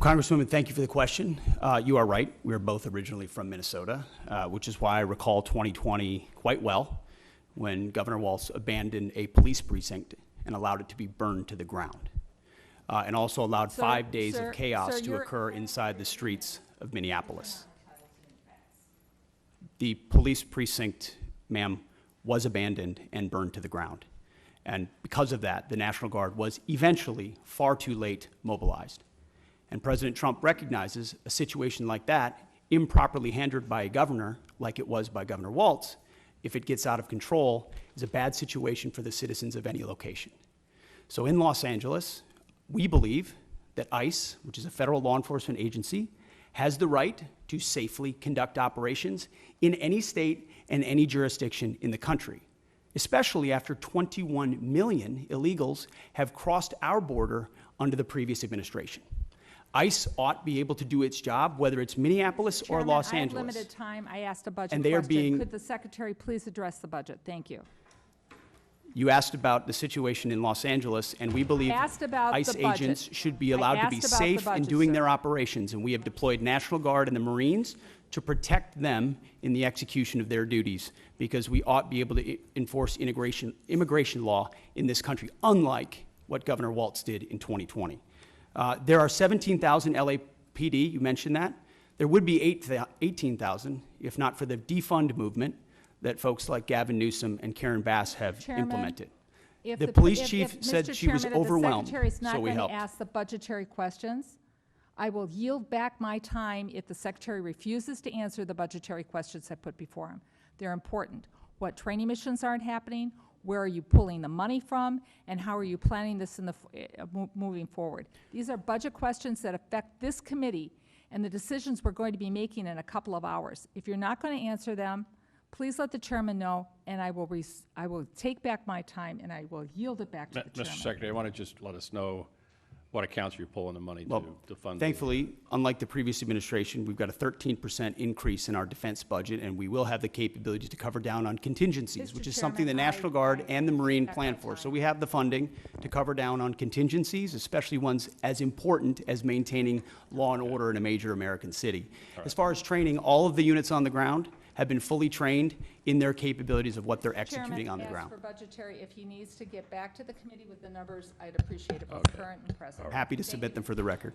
Congresswoman, thank you for the question. You are right. We are both originally from Minnesota, which is why I recall 2020 quite well, when Governor Walz abandoned a police precinct and allowed it to be burned to the ground, and also allowed 5 days of chaos to occur inside the streets of Minneapolis. The police precinct, ma'am, was abandoned and burned to the ground. And because of that, the National Guard was eventually far too late mobilized. And President Trump recognizes a situation like that, improperly handled by a governor, like it was by Governor Walz, if it gets out of control, is a bad situation for the citizens of any location. So in Los Angeles, we believe that ICE, which is a federal law enforcement agency, has the right to safely conduct operations in any state and any jurisdiction in the country, especially after 21 million illegals have crossed our border under the previous administration. ICE ought to be able to do its job, whether it's Minneapolis or Los Angeles. I have limited time. I asked a budget and they question. Are being, Could the Secretary please address the budget? Thank you. You asked about the situation in Los Angeles, and we believe ICE agents should be allowed to be safe in doing their operations, and we have deployed National Guard and the Marines to protect them in the execution of their duties, because we ought to be able to enforce immigration law in this country, unlike what Governor Walz did in 2020. There are 17,000 LAPD, you mentioned that. There would be 18,000 if not for the defund movement that folks like Gavin Newsom and Karen Bass have implemented. The police chief said she was overwhelmed, so we helped. If the Secretary's not going to ask the budgetary questions, I will yield back my time if the Secretary refuses to answer the budgetary questions I put before him. They're important. What training missions aren't happening? Where are you pulling the money from? And how are you planning this in the moving forward? These are budget questions that affect this committee and the decisions we're going to be making in a couple of hours. If you're not going to answer them, please let the chairman know, and I will take back my time and I will yield it back to the chairman. Mr. Secretary, I want to just let us know what accounts you're pulling the money to fund. Thankfully, unlike the previous administration, we've got a 13% increase in our defense budget, and we will have the capability to cover down on contingencies, which is something the National Guard and the Marine plan for. So we have the funding to cover down on contingencies, especially ones as important as maintaining law and order in a major American city. As far as training, all of the units on the ground have been fully trained in their capabilities of what they're executing on the ground. For budgetary, if he needs to get back to the committee with the numbers, I'd appreciate it, both current and present. Happy to submit them for the record.